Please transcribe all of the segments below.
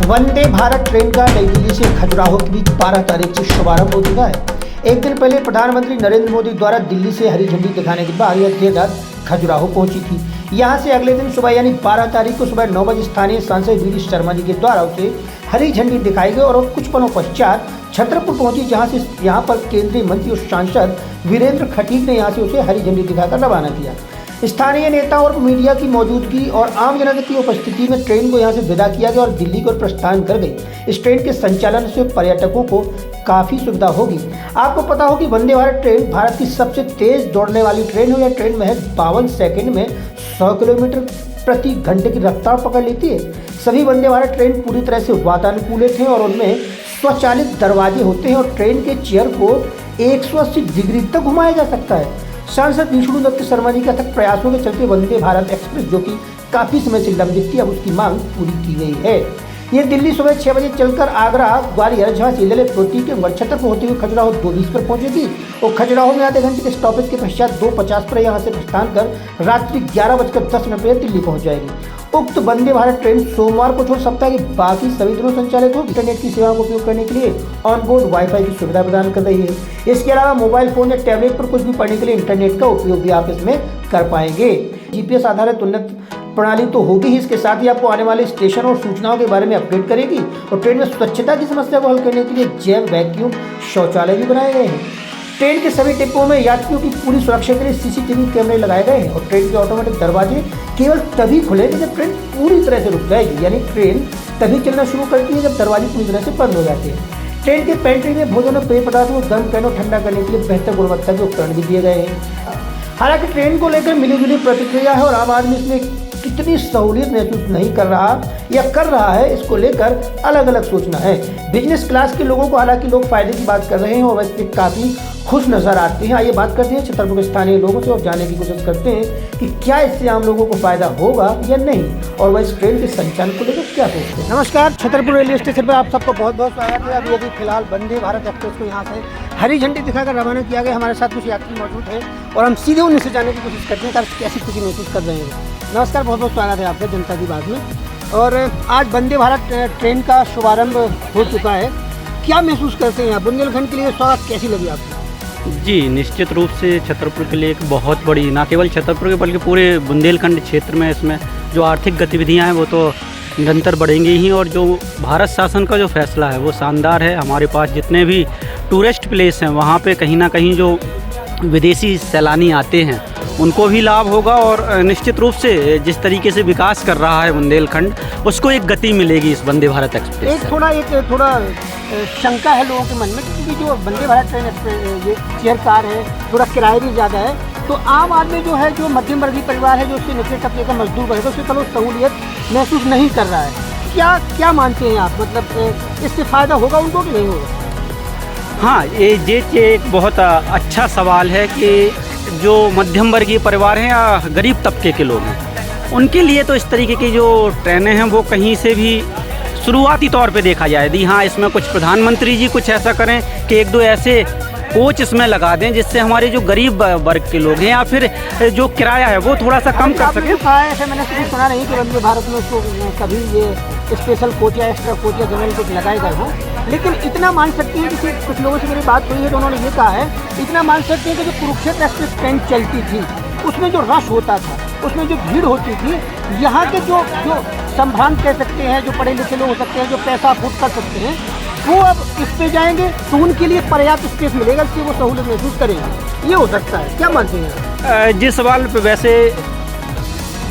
Vande Bharat train का नई दिल्ली से खजुराहो के बीच 12 तारीख से शुभारंभ हो चुका है। एक दिन पहले प्रधानमंत्री नरेंद्र मोदी द्वारा दिल्ली से हरी झंडी दिखाने के बाद यह देर रात खजुराहो पहुंची थी। यहां से अगले दिन सुबह यानी 12 तारीख को सुबह 9 बजे स्थानीय सांसद वीडी शर्मा जी के द्वारा उसे हरी झंडी दिखाई गई और कुछ पलों पश्चात छतरपुर पहुंची, जहां से यहां पर केंद्रीय मंत्री और सांसद वीरेंद्र खटीक ने यहां से उसे हरी झंडी दिखाकर रवाना किया। स्थानीय नेता और मीडिया की मौजूदगी और आम जनता की उपस्थिति में ट्रेन को यहां से विदा किया गया और दिल्ली को प्रस्थान कर गई। इस ट्रेन के संचालन से पर्यटकों को काफ़ी सुविधा होगी। आपको पता हो कि वंदे भारत ट्रेन भारत की सबसे तेज दौड़ने वाली ट्रेन है। यह ट्रेन महज 52 सेकंड में 100 किलोमीटर प्रति घंटे की रफ्तार पकड़ लेती है। सभी वंदे भारत ट्रेन पूरी तरह से वातानुकूलित हैं और उनमें स्वचालित दरवाजे होते हैं और ट्रेन के चेयर को 180 डिग्री तक घुमाया जा सकता है। सांसद विष्णु दत्त शर्मा जी के अथक प्रयासों के चलते वंदे भारत एक्सप्रेस, जो कि काफ़ी समय से लंबित थी, अब उसकी मांग पूरी की गई है। ये दिल्ली सुबह 6 बजे चलकर आगरा, ग्वालियर, झांसी, ललितपुर, टीकमगढ़, छतरपुर होते हुए खजुराहो 2:20 पर पहुंचेगी और खजुराहो में आधे घंटे के स्टॉपेज के पश्चात 2:50 पर यहाँ से प्रस्थान कर रात्रि 11:10 पर दिल्ली पहुंच जाएगी। उक्त वंदे भारत ट्रेन सोमवार को छोड़ सप्ताह के बाकी सभी दिनों संचालित होगी। इंटरनेट की सेवाओं का उपयोग करने के लिए ऑनबोर्ड वाईफाई की सुविधा प्रदान कर रही है। इसके अलावा मोबाइल फोन या टैबलेट पर कुछ भी पढ़ने के लिए इंटरनेट का उपयोग भी आप इसमें कर पाएंगे। जीपीएस आधारित उन्नत प्रणाली तो होगी ही, इसके साथ ही आपको आने वाले स्टेशन और सूचनाओं के बारे में अपडेट करेगी और ट्रेन में स्वच्छता की समस्या को हल करने के लिए जैव वैक्यूम शौचालय भी बनाए गए हैं। ट्रेन के सभी डिब्बों में यात्रियों की पूरी सुरक्षा के लिए सीसीटीवी कैमरे लगाए गए हैं और ट्रेन के ऑटोमेटिक दरवाजे केवल तभी खुलेंगे जब ट्रेन पूरी तरह से रुक जाएगी, यानी ट्रेन तभी चलना शुरू करती है जब दरवाजे पूरी तरह से बंद हो जाते हैं। ट्रेन के पेंट्री में भोजन और पेय पदार्थों को गर्म करने और ठंडा करने के लिए बेहतर गुणवत्ता के उपकरण भी दिए गए हैं। हालांकि ट्रेन को लेकर मिलीजुली प्रतिक्रिया है और आम आदमी इसमें कितनी सहूलियत महसूस नहीं कर रहा या कर रहा है, इसको लेकर अलग अलग सोचना है। बिजनेस क्लास के लोगों को हालांकि लोग फायदे की बात कर रहे हैं और वैसे काफ़ी खुश नजर आते हैं। आइए बात करते हैं छतरपुर के स्थानीय लोगों से और जानने की कोशिश करते हैं कि क्या इससे आम लोगों को फायदा होगा या नहीं और वह इस ट्रेन के संचालन को लेकर क्या सोचते हैं। नमस्कार, छतरपुर रेलवे स्टेशन पर आप सबको बहुत बहुत स्वागत है। अभी फिलहाल वंदे भारत एक्सप्रेस को यहाँ से हरी झंडी दिखाकर रवाना किया गया। हमारे साथ कुछ यात्री मौजूद है और हम सीधे उनसे जानने की कोशिश करते हैं कि कैसी खुशी महसूस कर रहे हैं। नमस्कार, बहुत बहुत स्वागत है आपका जनता की बात में। और आज वंदे भारत ट्रेन का शुभारंभ हो चुका है, क्या महसूस करते हैं आप? बुंदेलखंड के लिए स्वागत कैसी लगी आपको? जी, निश्चित रूप से छतरपुर के लिए एक बहुत बड़ी, ना केवल छतरपुर के बल्कि पूरे बुंदेलखंड क्षेत्र में इसमें जो आर्थिक गतिविधियां हैं वो तो निरंतर बढ़ेंगी ही और जो भारत शासन का जो फैसला है वो शानदार है। हमारे पास जितने भी टूरिस्ट प्लेस हैं वहाँ पे कहीं ना कहीं जो विदेशी सैलानी आते हैं उनको भी लाभ होगा और निश्चित रूप से जिस तरीके से विकास कर रहा है बुंदेलखंड उसको एक गति मिलेगी इस वंदे भारत एक्सप्रेस। एक थोड़ा शंका है लोगों के मन में, क्योंकि जो वंदे भारत ट्रेन एक्सप्रेस ये चेयर कार है, थोड़ा किराया भी ज़्यादा है, तो आम आदमी जो है, जो मध्यम वर्गीय परिवार है, जो उससे निचले तबके का मजदूर वर्ग है, उससे चलो सहूलियत महसूस नहीं कर रहा है। क्या मानते हैं आप? मतलब इससे फ़ायदा होगा उनको कि नहीं होगा? हाँ, ये एक बहुत अच्छा सवाल है कि जो मध्यम वर्गीय परिवार हैं या गरीब तबके के लोग हैं उनके लिए तो इस तरीके की जो ट्रेनें हैं वो कहीं से भी शुरुआती तौर पे देखा जाए यदि हाँ इसमें कुछ प्रधानमंत्री जी कुछ ऐसा करें कि 1-2 ऐसे कोच इसमें लगा दें जिससे हमारे जो गरीब वर्ग के लोग हैं या फिर जो किराया है वो थोड़ा सा कम कर सकें। ऐसे मैंने कभी सुना नहीं कि वंदे भारत में उसको कभी ये स्पेशल कोच या एक्स्ट्रा कोच या जनरल कोच लगाए गए हों, लेकिन इतना मान सकते हैं कि कुछ लोगों से मेरी बात हुई है तो उन्होंने ये कहा है, इतना मान सकते हैं कि जो कुरुक्षेत्र एक्सप्रेस ट्रेन चलती थी उसमें जो रश होता था, उसमें जो भीड़ होती थी, यहाँ के जो संभ्रांत कह सकते हैं, जो पढ़े लिखे लोग हो सकते हैं, जो पैसा अफोर्ड कर सकते हैं, वो अब इस पे जाएंगे तो उनके लिए पर्याप्त स्पेस मिलेगा, इससे वो सहूलियत महसूस करेंगे। ये हो सकता है, क्या मानते हैं? जिस सवाल पे वैसे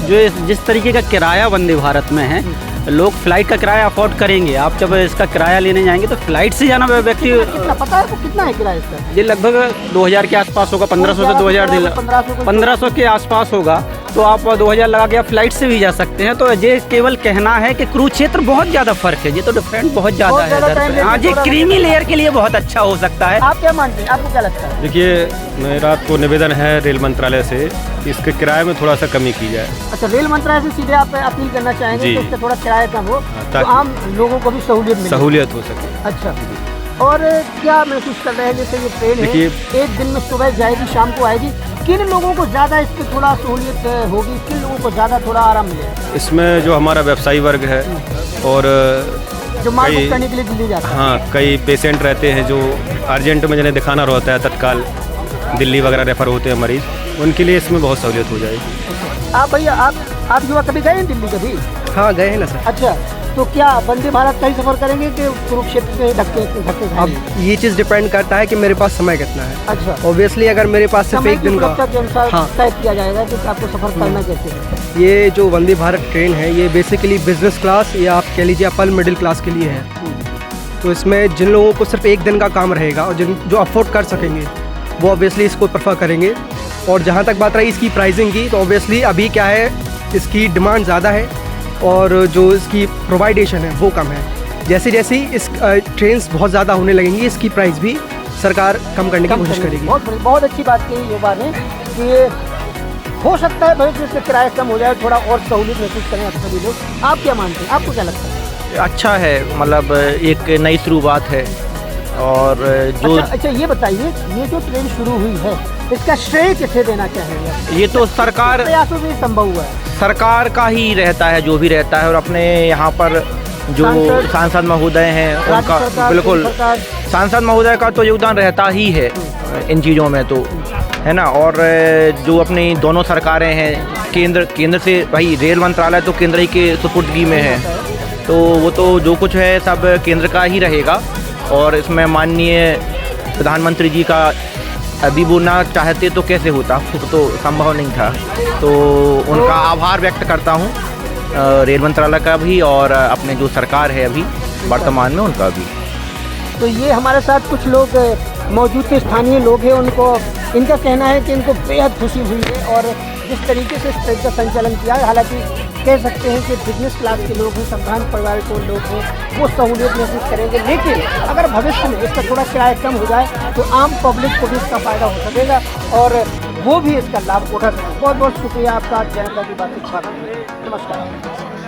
जो जिस तरीके का किराया वंदे भारत में है, लोग फ्लाइट का किराया अफोर्ड करेंगे। आप जब इसका किराया लेने जाएंगे तो फ्लाइट से जाना व्यक्ति कितना पता है कितना है किराया इसका? ये लगभग 2000 के आसपास होगा, 1500 से 2000 1500 के आसपास होगा। तो आप 2000 लगा के आप फ्लाइट से भी जा सकते हैं। तो ये केवल कहना है कि कुरुक्षेत्र बहुत ज़्यादा फर्क है, ये तो डिफरेंट बहुत ज़्यादा है। हाँ जी, क्रीमी लेयर के लिए बहुत अच्छा हो सकता है। आप क्या मानते हैं, आपको क्या लगता है? देखिए, मेरा आपको निवेदन है रेल मंत्रालय से इसके किराए में थोड़ा सा कमी की जाए। अच्छा, रेल मंत्रालय से सीधे आप अपील करना चाहेंगे कि इसका थोड़ा किराया कम हो तो आम लोगों को भी सहूलियत हो सके। अच्छा, और क्या महसूस कर रहे हैं? जैसे ये ट्रेन है, एक दिन में सुबह जाएगी, शाम को आएगी, किन लोगों को ज़्यादा इससे थोड़ा सहूलियत होगी, किन लोगों को ज़्यादा थोड़ा आराम मिलेगा? इसमें जो हमारा व्यवसायी वर्ग है और जो माल कई बुक करने के लिए दिल्ली जाता है। हाँ, कई पेशेंट रहते हैं जो अर्जेंट में जिन्हें दिखाना रहता है, तत्काल दिल्ली वगैरह रेफ़र होते हैं मरीज़, उनके लिए इसमें बहुत सहूलियत हो जाएगी। आप भैया आप युवा कभी गए हैं दिल्ली कभी? हाँ गए हैं ना सर। अच्छा, तो क्या वंदे भारत का ही सफर करेंगे कि कुरुक्षेत्र के धक्के अब खाएंगे? ये चीज़ डिपेंड करता है कि मेरे पास समय कितना है। अच्छा, ऑब्वियसली अगर मेरे पास सिर्फ समय एक की दिन का, सुरक्षा के अनुसार हाँ। तय किया जाएगा कि आपको सफर करना कैसे है। ये जो वंदे भारत ट्रेन है ये बेसिकली बिजनेस क्लास या आप कह लीजिए अपर मिडिल क्लास के लिए है। तो इसमें जिन लोगों को सिर्फ एक दिन का काम रहेगा और जिन जो अफोर्ड कर सकेंगे वो ऑब्वियसली इसको प्रेफर करेंगे। और जहाँ तक बात रही इसकी प्राइसिंग की, तो ऑब्वियसली अभी क्या है, इसकी डिमांड ज़्यादा है और जो इसकी प्रोवाइडेशन है वो कम है। जैसे जैसे इस ट्रेन्स बहुत ज़्यादा होने लगेंगी, इसकी प्राइस भी सरकार कम करने की कोशिश करेगी। बहुत अच्छी बात कही युवा ने कि हो सकता है भविष्य में इसका किराया कम हो जाए, थोड़ा और सहूलियत महसूस करें आप सभी लोग। आप क्या मानते हैं, आपको क्या लगता है? अच्छा है, मतलब एक नई शुरुआत है। और जो अच्छा ये बताइए, ये जो ट्रेन शुरू हुई है इसका श्रेय किसे देना चाहेंगे? ये तो सरकार प्रयासों से संभव हुआ है। सरकार का ही रहता है, जो भी रहता है। और अपने यहाँ पर जो सांसद महोदय हैं उनका, बिल्कुल सांसद महोदय का तो योगदान रहता ही है इन चीज़ों में, तो है ना। और जो अपनी दोनों सरकारें हैं, केंद्र से भाई रेल मंत्रालय तो केंद्र ही के सुपुर्दगी में है, तो वो तो जो कुछ है सब केंद्र का ही रहेगा। और इसमें माननीय प्रधानमंत्री जी का अभी वो ना चाहते तो कैसे होता, तो संभव नहीं था। तो उनका आभार व्यक्त करता हूँ, रेल मंत्रालय का भी और अपने जो सरकार है अभी वर्तमान में उनका भी। तो ये हमारे साथ कुछ लोग मौजूद के स्थानीय लोग हैं, उनको इनका कहना है कि इनको बेहद खुशी हुई है और जिस तरीके से इस ट्रेन का संचालन किया है, हालांकि कह सकते हैं कि बिजनेस क्लास के लोग हैं, संभ्रांत परिवार के लोग हैं, वो सहूलियत महसूस करेंगे। लेकिन अगर भविष्य में इसका थोड़ा किराया कम हो जाए तो आम पब्लिक को भी इसका फ़ायदा हो सकेगा और वो भी इसका लाभ उठा सकेगा। बहुत बहुत शुक्रिया आपका, जानकारी की बात। नमस्कार।